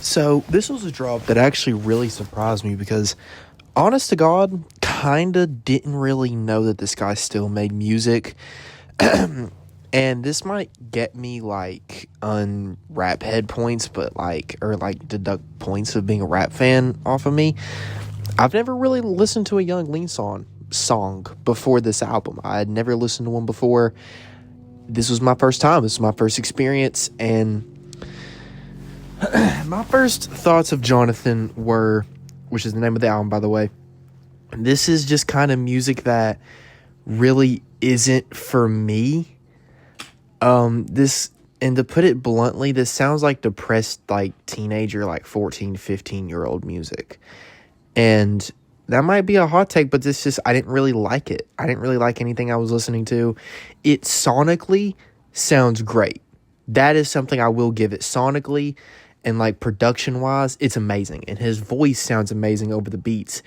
So this was a drop that actually really surprised me because, honest to God, kinda didn't really know that this guy still made music. And this might get me like on rap head points, but or deduct points of being a rap fan off of me. I've never really listened to a Young Lean song before this album. I had never listened to one before. This was my first time. This was my first experience, and my first thoughts of Johnathan were, which is the name of the album, by the way, this is just kind of music that really isn't for me. And to put it bluntly, this sounds like depressed, like teenager, like 14, 15-year-old music. And that might be a hot take, but I didn't really like it. I didn't really like anything I was listening to. It sonically sounds great. That is something I will give it. Sonically and like production wise, it's amazing. And his voice sounds amazing over the beats.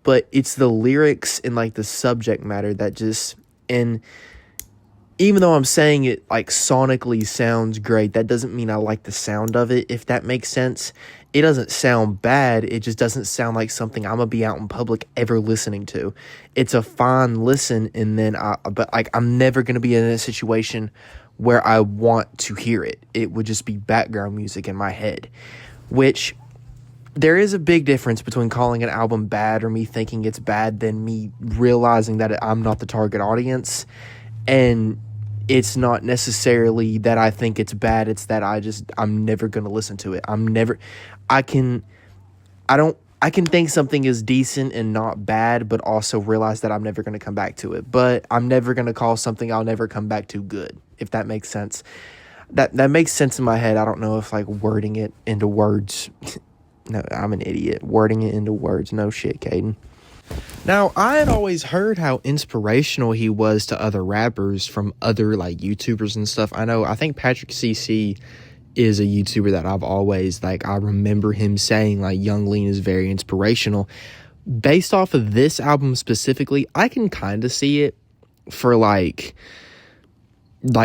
But it's the lyrics and like the subject matter that just, and even though I'm saying it like sonically sounds great, that doesn't mean I like the sound of it, if that makes sense. It doesn't sound bad. It just doesn't sound like something I'm going to be out in public ever listening to. It's a fine listen, and then I'm never going to be in a situation where I want to hear it. It would just be background music in my head, which there is a big difference between calling an album bad or me thinking it's bad than me realizing that I'm not the target audience. And it's not necessarily that I think it's bad. It's that I'm never going to listen to it. I can think something is decent and not bad, but also realize that I'm never going to come back to it. But I'm never going to call something I'll never come back to good, if that makes sense. That makes sense in my head. I don't know if like wording it into words. No, I'm an idiot. Wording it into words. No shit, Caden. Now, I had always heard how inspirational he was to other rappers from other like YouTubers and stuff. I think Patrick CC is a YouTuber that I've always, like, I remember him saying like Young Lean is very inspirational. Based off of this album specifically, I can kind of see it for like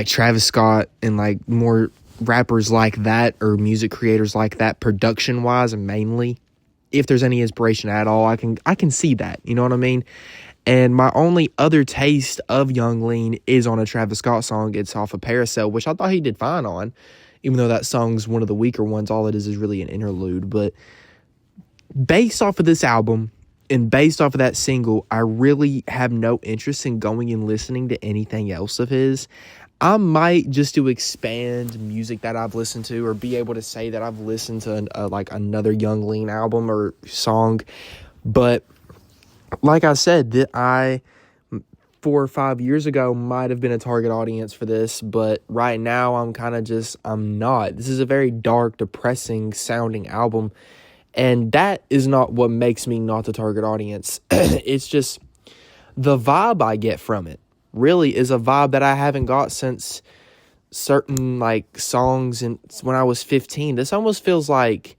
Travis Scott and like more rappers like that, or music creators like that, production wise, and mainly. If there's any inspiration at all, I can see that. You know what I mean? And my only other taste of Young Lean is on a Travis Scott song. It's off of Parasail, which I thought he did fine on, even though that song's one of the weaker ones. All it is really an interlude. But based off of this album and based off of that single, I really have no interest in going and listening to anything else of his. I might, just to expand music that I've listened to, or be able to say that I've listened to another Young Lean album or song. But like I said, that I 4 or 5 years ago might have been a target audience for this, but right now I'm not. This is a very dark, depressing sounding album, and that is not what makes me not the target audience. It's just the vibe I get from it really is a vibe that I haven't got since certain like songs and when I was 15. This almost feels like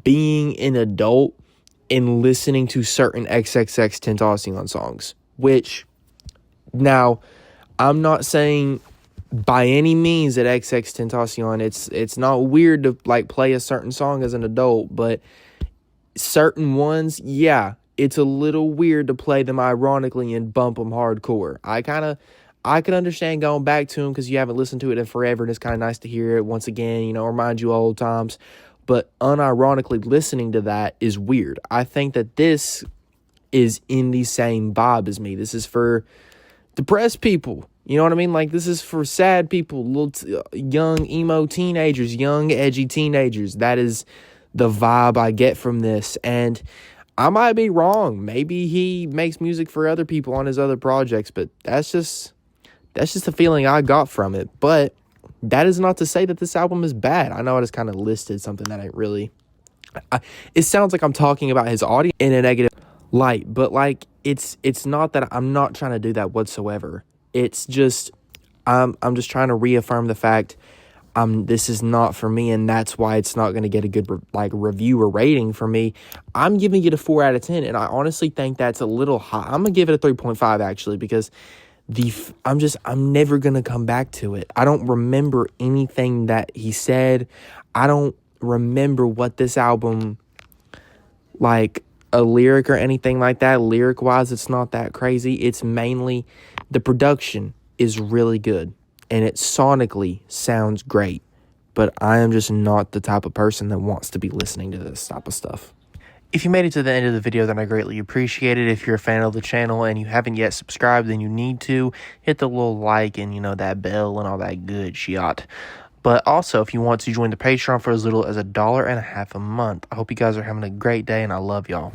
being an adult and listening to certain XXXTentacion songs, which now I'm not saying by any means that XXXTentacion it's not weird to like play a certain song as an adult, but certain ones, yeah, it's a little weird to play them ironically and bump them hardcore. I can understand going back to them because you haven't listened to it in forever, and it's kind of nice to hear it once again, remind you of old times. But unironically listening to that is weird. I think that this is in the same vibe as me. This is for depressed people. You know what I mean? Like, this is for sad people, young emo teenagers, young edgy teenagers. That is the vibe I get from this. And I might be wrong. Maybe he makes music for other people on his other projects, but that's just the feeling I got from it. But that is not to say that this album is bad. I know I just kind of listed something that ain't really. It sounds like I'm talking about his audio in a negative light, but like it's not that. I'm not trying to do that whatsoever. It's just I'm just trying to reaffirm the fact this is not for me, and that's why it's not going to get a good review or rating for me. I'm giving it a 4 out of 10, and I honestly think that's a little high. I'm going to give it a 3.5 actually, because I'm never going to come back to it. I don't remember anything that he said. I don't remember what this album, like a lyric or anything like that. Lyric wise, it's not that crazy. It's mainly the production is really good and it sonically sounds great. But I am just not the type of person that wants to be listening to this type of stuff. If you made it to the end of the video, then I greatly appreciate it. If you're a fan of the channel and you haven't yet subscribed, then you need to hit the little like and, that bell and all that good shit. But also, if you want to join the Patreon for as little as $1.50 a month, I hope you guys are having a great day, and I love y'all.